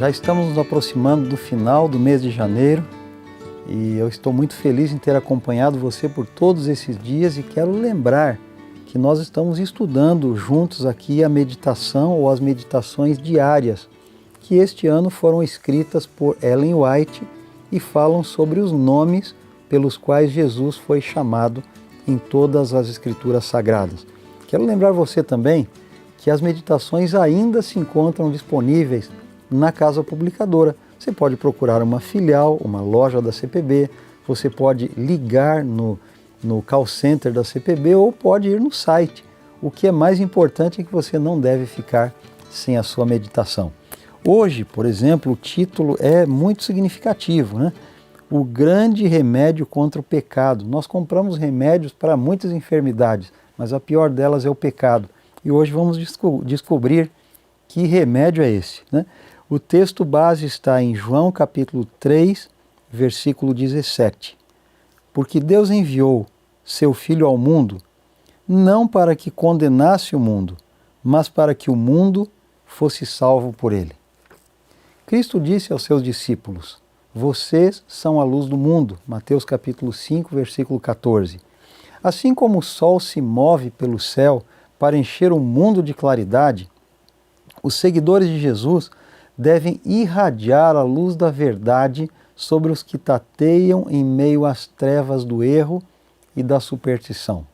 Já estamos nos aproximando do final do mês de janeiro e eu estou muito feliz em ter acompanhado você por todos esses dias e quero lembrar que nós estamos estudando juntos aqui a meditação ou as meditações diárias que este ano foram escritas por Ellen White e falam sobre os nomes pelos quais Jesus foi chamado em todas as Escrituras Sagradas. Quero lembrar você também que as meditações ainda se encontram disponíveis na Casa Publicadora. Você pode procurar uma filial, uma loja da CPB, você pode ligar no call center da CPB ou pode ir no site. O que é mais importante é que você não deve ficar sem a sua meditação. Hoje, por exemplo, o título é muito significativo, né? O grande remédio contra o pecado. Nós compramos remédios para muitas enfermidades, mas a pior delas é o pecado. E hoje vamos descobrir que remédio é esse, né? O texto base está em João capítulo 3, versículo 17. Porque Deus enviou seu Filho ao mundo, não para que condenasse o mundo, mas para que o mundo fosse salvo por ele. Cristo disse aos seus discípulos, vocês são a luz do mundo, Mateus capítulo 5, versículo 14. Assim como o sol se move pelo céu para encher o mundo de claridade, os seguidores de Jesus devem irradiar a luz da verdade sobre os que tateiam em meio às trevas do erro e da superstição.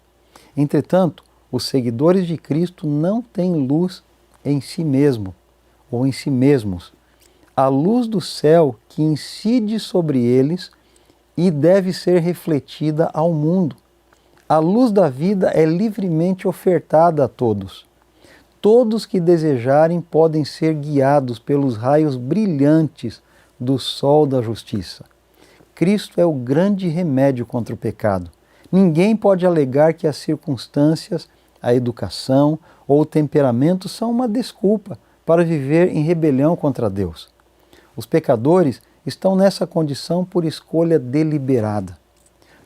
Entretanto, os seguidores de Cristo não têm luz em si mesmo ou em si mesmos. A luz do céu que incide sobre eles e deve ser refletida ao mundo. A luz da vida é livremente ofertada a todos. Todos que desejarem podem ser guiados pelos raios brilhantes do sol da justiça. Cristo é o grande remédio contra o pecado. Ninguém pode alegar que as circunstâncias, a educação ou o temperamento são uma desculpa para viver em rebelião contra Deus. Os pecadores estão nessa condição por escolha deliberada.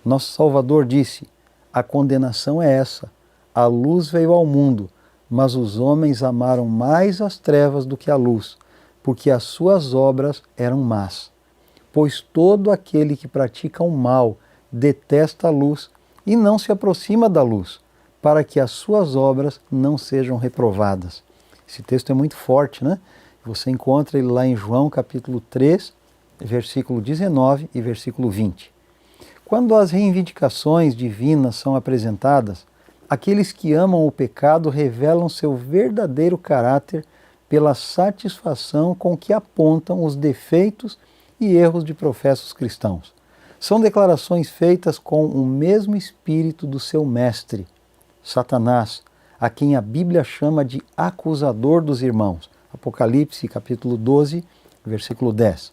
Nosso Salvador disse, a condenação é essa, a luz veio ao mundo, mas os homens amaram mais as trevas do que a luz, porque as suas obras eram más. Pois todo aquele que pratica o mal detesta a luz e não se aproxima da luz, para que as suas obras não sejam reprovadas. Esse texto é muito forte, né? Você encontra ele lá em João capítulo 3, versículo 19 e versículo 20. Quando as reivindicações divinas são apresentadas, aqueles que amam o pecado revelam seu verdadeiro caráter pela satisfação com que apontam os defeitos e erros de professos cristãos. São declarações feitas com o mesmo espírito do seu mestre, Satanás, a quem a Bíblia chama de acusador dos irmãos. Apocalipse capítulo 12, versículo 10.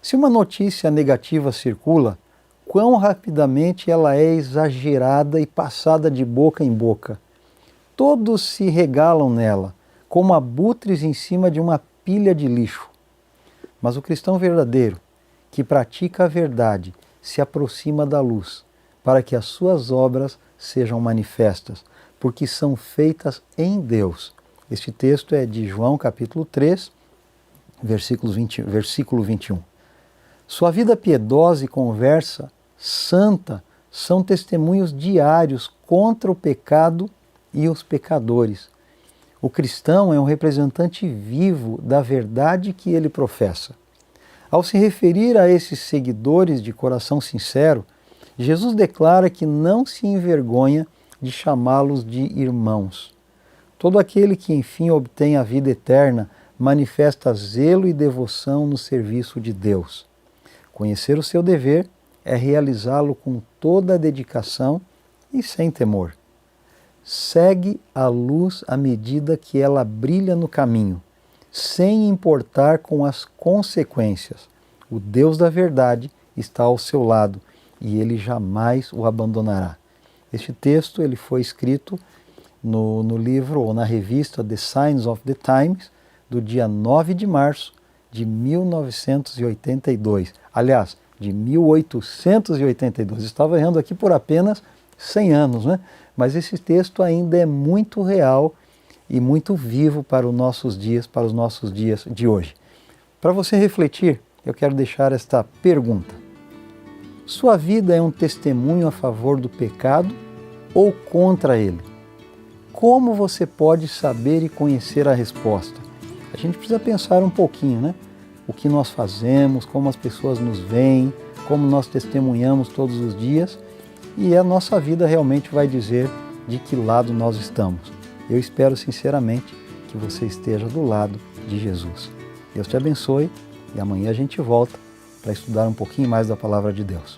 Se uma notícia negativa circula, quão rapidamente ela é exagerada e passada de boca em boca. Todos se regalam nela, como abutres em cima de uma pilha de lixo. Mas o cristão verdadeiro, que pratica a verdade, se aproxima da luz, para que as suas obras sejam manifestas, porque são feitas em Deus. Este texto é de João capítulo 3, versículo 21. Sua vida piedosa e conversa santa são testemunhos diários contra o pecado e os pecadores. O cristão é um representante vivo da verdade que ele professa. Ao se referir a esses seguidores de coração sincero, Jesus declara que não se envergonha de chamá-los de irmãos. Todo aquele que enfim obtém a vida eterna manifesta zelo e devoção no serviço de Deus. Conhecer o seu dever é realizá-lo com toda a dedicação e sem temor. Segue a luz à medida que ela brilha no caminho, sem importar com as consequências. O Deus da verdade está ao seu lado e ele jamais o abandonará. Este texto ele foi escrito no livro ou na revista The Signs of the Times, do dia 9 de março de 1982. Aliás, de 1882. Estava errando aqui por apenas 100 anos, né? Mas esse texto ainda é muito real e muito vivo para os nossos dias de hoje. Para você refletir, eu quero deixar esta pergunta. Sua vida é um testemunho a favor do pecado ou contra ele? Como você pode saber e conhecer a resposta? A gente precisa pensar um pouquinho, né? O que nós fazemos, como as pessoas nos veem, como nós testemunhamos todos os dias, e a nossa vida realmente vai dizer de que lado nós estamos. Eu espero sinceramente que você esteja do lado de Jesus. Deus te abençoe e amanhã a gente volta para estudar um pouquinho mais da Palavra de Deus.